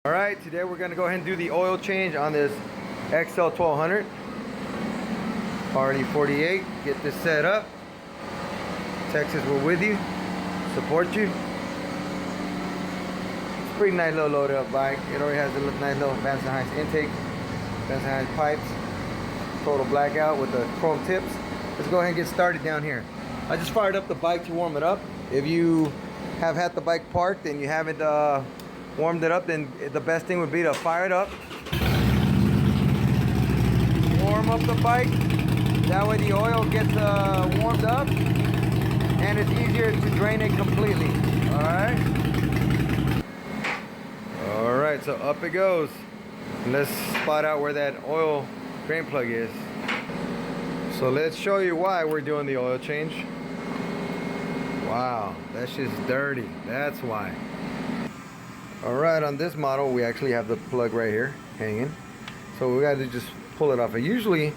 All right, today we're gonna go ahead and do the oil change on this XL 1200 Harley 48. Get this set up. Texas, we're with you, support you. It's a pretty nice little loaded up bike. It already has a nice little Davidson intake, Davidson pipes, total blackout with the chrome tips. Let's go ahead and get started down here. I just fired up the bike to warm it up. If you have had the bike parked and you haven't warmed it up, then the best thing would be to fire it up, warm up the bike. That way the oil gets warmed up and it's easier to drain it completely. All right, so up it goes. Let's spot out where that oil drain plug is. So let's show you why we're doing the oil change. Wow, that shit's dirty. That's why. Alright, on this model we actually have the plug right here hanging, so we got to just pull it off. And usually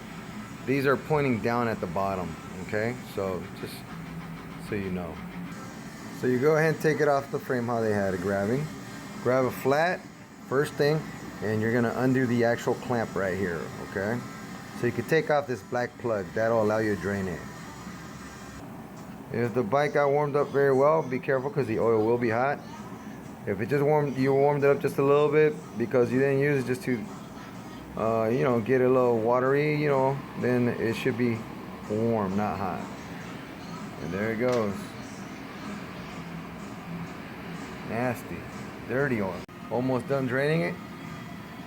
these are pointing down at the bottom, okay, so just so you know. So you go ahead and take it off the frame how they had it grabbing. Grab a flat first thing and you're gonna undo the actual clamp right here, okay? So you can take off this black plug. That'll allow you to drain it. If the bike got warmed up very well, be careful because the oil will be hot. If it just you warmed it up just a little bit because you didn't use it just to, you know, get it a little watery, you know, then it should be warm, not hot. And there it goes. Nasty, dirty oil. Almost done draining it.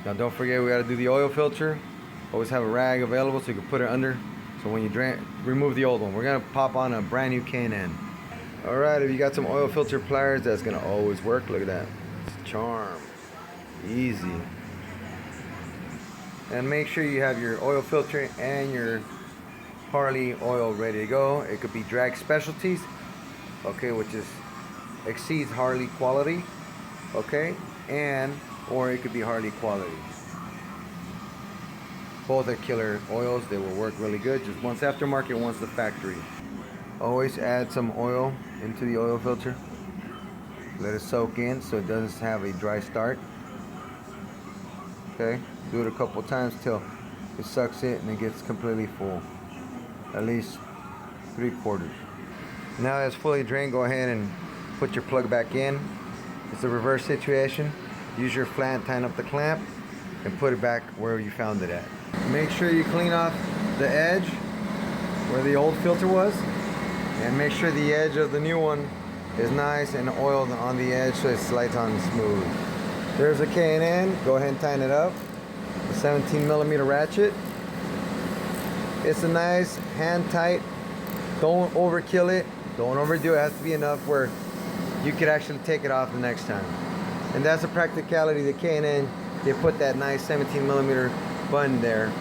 Now don't forget we got to do the oil filter. Always have a rag available so you can put it under. So when you remove the old one, we're gonna pop on a brand new K&N. All right, if you got some oil filter pliers, that's gonna always work. Look at that, it's a charm, easy. And make sure you have your oil filter and your Harley oil ready to go. It could be Drag Specialties, okay, which exceeds Harley quality, okay, or it could be Harley quality. Both are killer oils. They will work really good. Just once aftermarket, once the factory. Always add some oil into the oil filter. Let it soak in so it doesn't have a dry start. Okay, do it a couple times till it sucks it and it gets completely full. At least 3/4. Now that it's fully drained, go ahead and put your plug back in. It's a reverse situation. Use your flat, tighten up the clamp, and put it back where you found it at. Make sure you clean off the edge where the old filter was, and make sure the edge of the new one is nice and oiled on the edge so it slides on smooth. There's a K&N. Go ahead and tighten it up. A 17mm ratchet. It's a nice hand tight. Don't overkill it. Don't overdo it. It has to be enough where you could actually take it off the next time. And that's a practicality. The K&N, they put that nice 17mm button there.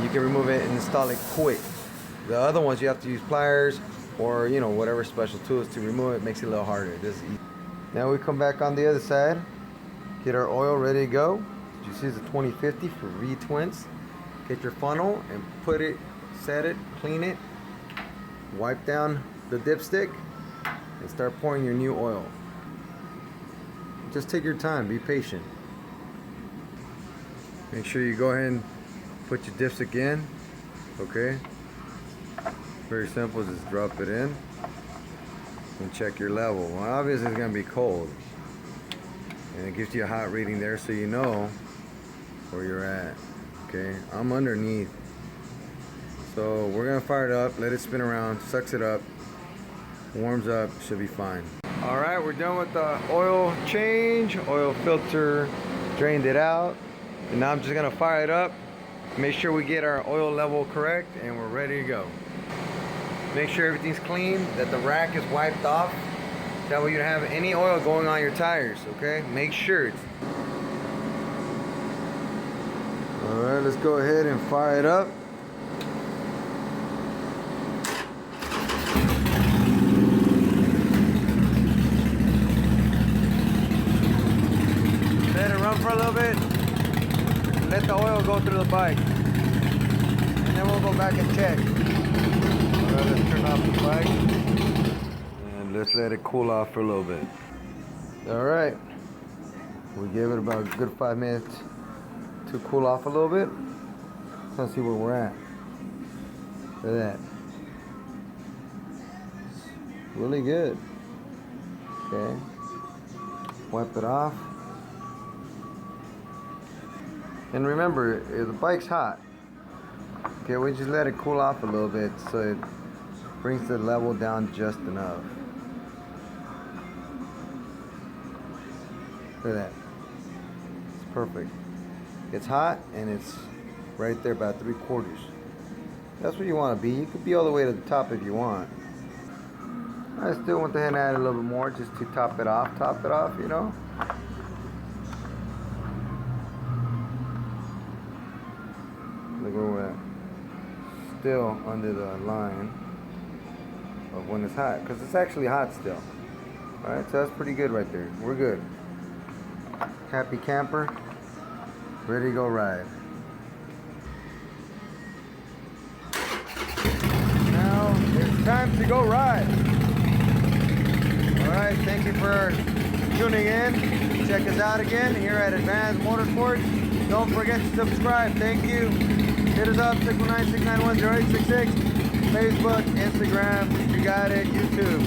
You can remove it and install it quick. The other ones you have to use pliers or, you know, whatever special tools to remove it. Makes it a little harder. Just easy. Now we come back on the other side, get our oil ready to go. You see the 2050 for V-twins. Get your funnel and put it, set it, clean it, wipe down the dipstick, and start pouring your new oil. Just take your time, be patient. Make sure you go ahead and put your dipstick in, okay? Very simple, just drop it in and check your level. Well, obviously it's gonna be cold, and it gives you a hot reading there so you know where you're at, okay? I'm underneath. So we're gonna fire it up, let it spin around, sucks it up, warms up, should be fine. All right, we're done with the oil change, oil filter, drained it out. And now I'm just gonna fire it up, make sure we get our oil level correct, and we're ready to go. Make sure everything's clean, that the rack is wiped off. That way you don't have any oil going on your tires, okay? Make sure it's... All right, let's go ahead and fire it up. Let it run for a little bit. Let the oil go through the bike, and then we'll go back and check. Alright, let's turn off the bike and let's let it cool off for a little bit. Alright, We give it about a good 5 minutes to cool off a little bit. Let's see where we're at. Look at that. Really good. Okay. Wipe it off. And remember, the bike's hot. Okay, we just let it cool off a little bit so it brings the level down just enough. Look at that. It's perfect. It's hot and it's right there about 3/4. That's where you want to be. You could be all the way to the top if you want. I still went ahead and add a little bit more just to top it off, you know. Look where we're at. Still under the line of when it's hot, because it's actually hot still. Alright, so that's pretty good right there. We're good. Happy camper, ready to go ride. Now it's time to go ride. Alright, thank you for tuning in. Check us out again here at Advanced Motorsports. Don't forget to subscribe. Thank you. Hit us up, 619-691-0866. Facebook, Instagram, you got it, YouTube.